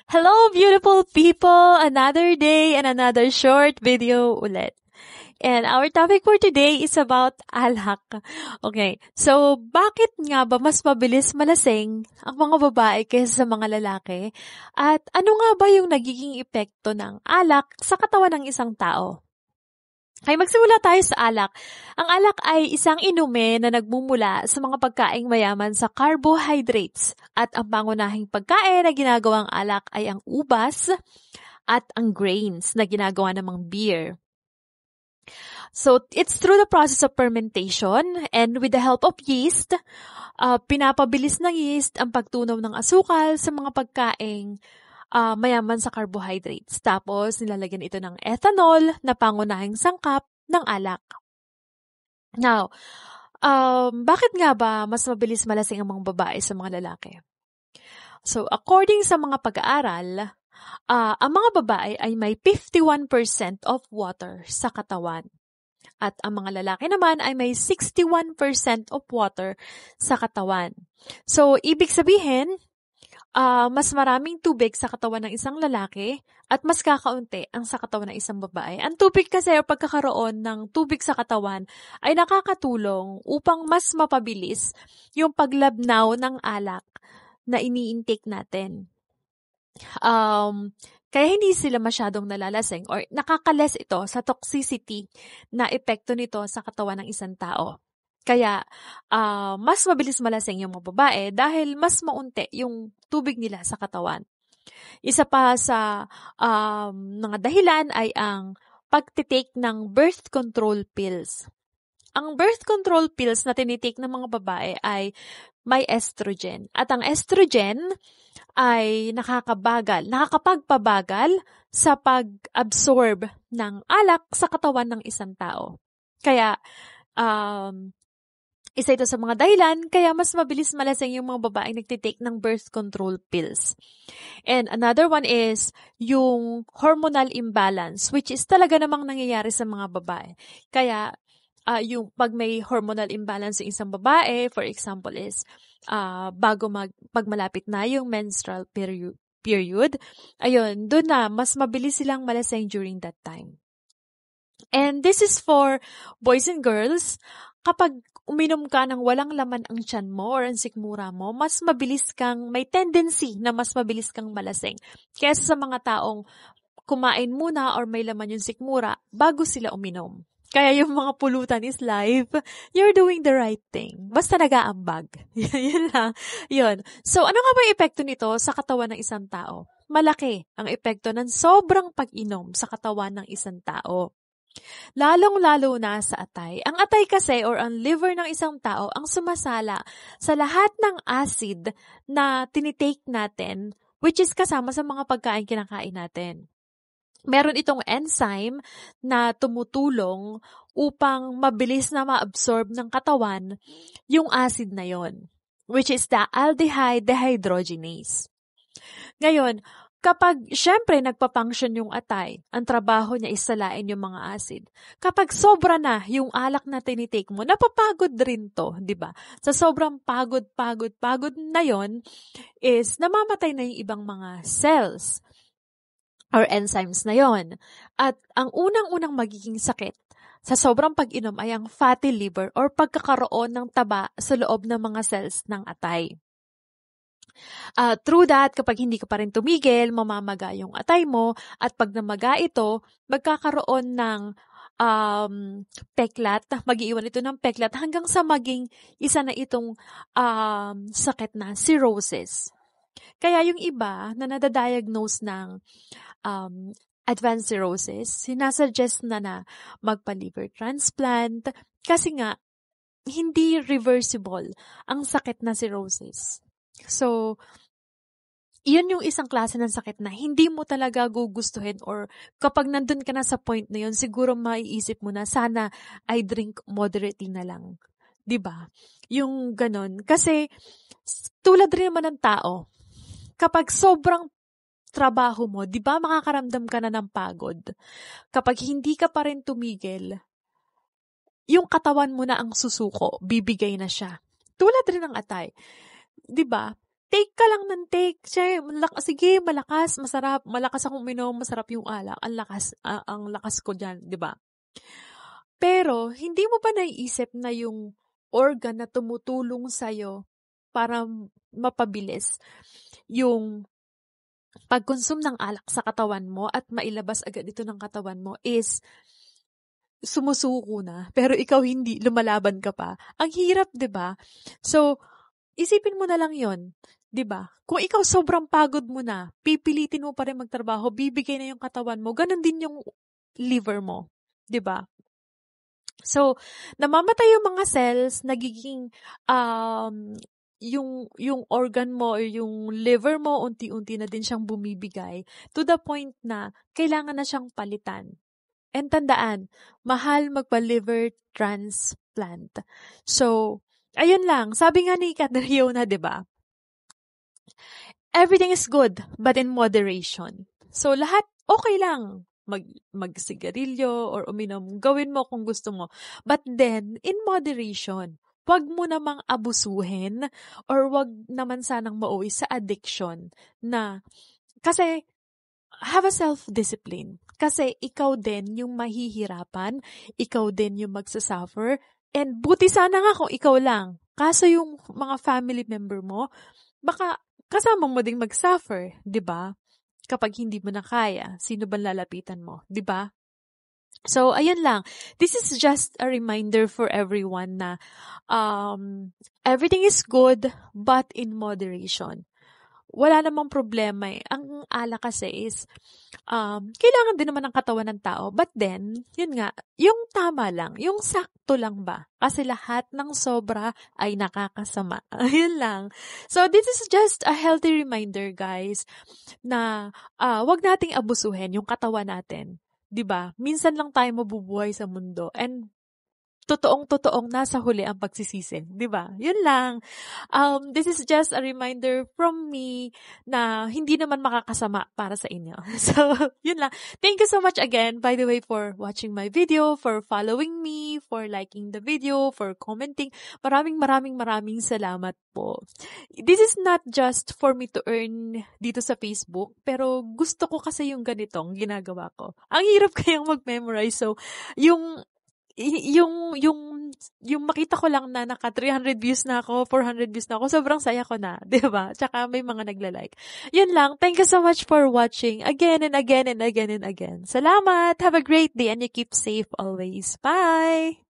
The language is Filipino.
Hello, beautiful people! Another day and another short video ulit. And our topic for today is about alak. Okay, so bakit nga ba mas mabilis malasing ang mga babae kaysa sa mga lalaki? At ano nga ba yung nagiging epekto ng alak sa katawan ng isang tao? Ay magsimula tayo sa alak. Ang alak ay isang inumin na nagmumula sa mga pagkaing mayaman sa carbohydrates. At ang pangunahing pagkain na ginagawang alak ay ang ubas at ang grains na ginagawa namang beer. So, it's through the process of fermentation and with the help of yeast, pinapabilis ng yeast ang pagtunaw ng asukal sa mga pagkaing mayaman sa carbohydrates. Tapos, nilalagyan ito ng ethanol na pangunahing sangkap ng alak. Now, bakit nga ba mas mabilis malasing ang mga babae sa mga lalaki? So, according sa mga pag-aaral, ang mga babae ay may 51% of water sa katawan. At ang mga lalaki naman ay may 61% of water sa katawan. So, ibig sabihin, mas maraming tubig sa katawan ng isang lalaki at mas kakaunti ang sa katawan ng isang babae. Ang tubig kasi o pagkakaroon ng tubig sa katawan ay nakakatulong upang mas mapabilis yung paglabnaw ng alak na ini-intake natin. Kaya hindi sila masyadong nalalasing or nakakales ito sa toxicity na epekto nito sa katawan ng isang tao. Kaya, mas mabilis malasing yung mga babae dahil mas maunti yung tubig nila sa katawan. Isa pa sa mga dahilan ay ang pagtitake ng birth control pills. Ang birth control pills na tinitake ng mga babae ay may estrogen. At ang estrogen ay nakakapagpabagal sa pag-absorb ng alak sa katawan ng isang tao. Kaya, isa ito sa mga dahilan, kaya mas mabilis malasing yung mga babaeng nagtitake ng birth control pills. And another one is yung hormonal imbalance, which is talaga namang nangyayari sa mga babae. Kaya, yung pag may hormonal imbalance yung isang babae, for example is, pag malapit na yung menstrual period, ayun, doon na, mas mabilis silang malasing during that time. And this is for boys and girls. Kapag uminom ka ng walang laman ang tiyan mo or ang sikmura mo, mas mabilis kang, may tendency na mas mabilis kang malasing. Kaysa sa mga taong kumain muna or may laman yung sikmura bago sila uminom. Kaya yung mga pulutan is life, you're doing the right thing. Basta nag-aambag. Yun lang. Yun. So, ano nga ba yung epekto nito sa katawan ng isang tao? Malaki ang epekto ng sobrang pag-inom sa katawan ng isang tao. Lalong-lalo na sa atay. Ang atay kasi or ang liver ng isang tao ang sumasala sa lahat ng acid na tinitake natin, which is kasama sa mga pagkain kinakain natin. Meron itong enzyme na tumutulong upang mabilis na ma-absorb ng katawan yung acid na yon, which is the aldehyde dehydrogenase. Ngayon, kapag syempre nagpa-function yung atay, ang trabaho niya is salain yung mga acid. Kapag sobra na yung alak na tinitake mo, napapagod rin to, di ba? Sa sobrang pagod na yon is namamatay na yung ibang mga cells or enzymes na yon. At ang unang-unang magiging sakit sa sobrang pag-inom ay ang fatty liver or pagkakaroon ng taba sa loob ng mga cells ng atay. Through that, kapag hindi ka pa rin tumigil, mamamaga yung atay mo at pag namaga ito, magkakaroon ng peklat, mag-iiwan ito ng peklat hanggang sa maging isa na itong sakit na cirrhosis. Kaya yung iba na nadadiagnose ng advanced cirrhosis, sinasuggest na magpa-liver transplant kasi nga hindi reversible ang sakit na cirrhosis. So, yun yung isang klase ng sakit na hindi mo talaga gugustuhin or kapag nandun ka na sa point na yun, siguro maiisip mo na sana I drink moderately na lang. 'Di ba? Yung ganon. Kasi tulad rin naman ng tao, kapag sobrang trabaho mo, di ba makakaramdam ka na ng pagod? Kapag hindi ka pa rin tumigil, yung katawan mo na ang susuko, bibigay na siya. Tulad rin ng atay. Di ba? take ka lang ng take. Sige, malakas akong uminom, masarap yung alak. Ang lakas ko diyan, 'di ba? Pero hindi mo ba naiisip na yung organ na tumutulong sa'yo para mapabilis yung pag-consume ng alak sa katawan mo at mailabas agad ito ng katawan mo is sumusuko na, pero ikaw hindi, lumalaban ka pa. Ang hirap, 'di ba? So, isipin mo na lang 'yon, 'di ba? Kung ikaw sobrang pagod mo na, pipilitin mo pa rin magtrabaho, bibigay na yung katawan mo, ganun din yung liver mo, 'di ba? So, namamatay yung mga cells, nagiging yung organ mo or yung liver mo unti-unti na din siyang bumibigay to the point na kailangan na siyang palitan. And tandaan, mahal magpa-liver transplant. So, ayun lang. Sabi nga ni Catriona, 'di ba? Everything is good, but in moderation. So, lahat okay lang. Magsigarilyo or uminom. Gawin mo kung gusto mo. But then, in moderation. Huwag mo namang abusuhin or huwag naman sanang mauwi sa addiction na kasi have a self-discipline. Kasi ikaw din yung mahihirapan, ikaw din yung magsasuffer, and buti sana nga kung ikaw lang. Kaso yung mga family member mo, baka kasama mo ding mag-suffer, 'di ba? Kapag hindi mo na kaya, sino ba lalapitan mo, 'di ba? So, ayun lang. This is just a reminder for everyone na everything is good but in moderation. Wala namang problema eh. Ang alak kasi is, kailangan din naman ng katawan ng tao. But then, yun nga, yung tama lang, yung sakto lang ba? Kasi lahat ng sobra ay nakakasama. Yun lang. So, this is just a healthy reminder, guys, na wag nating abusuhin yung katawan natin. 'Di ba? Minsan lang tayo mabubuhay sa mundo. And totoong-totoong nasa huli ang pagsisisi, 'di ba? 'Yun lang. This is just a reminder from me na hindi naman makakasama para sa inyo. So, 'yun lang. Thank you so much again, by the way, for watching my video, for following me, for liking the video, for commenting. Maraming salamat po. This is not just for me to earn dito sa Facebook, pero gusto ko kasi yung ganitong ginagawa ko. Ang hirap kayang mag-memorize. So, yung yung makita ko lang na naka 300 views na ako, 400 views na ako, sobrang saya ko na, 'di ba? Tsaka may mga nagla-like. Yun lang. Thank you so much for watching again and again and again and again. Salamat. Have a great day and you keep safe always. Bye.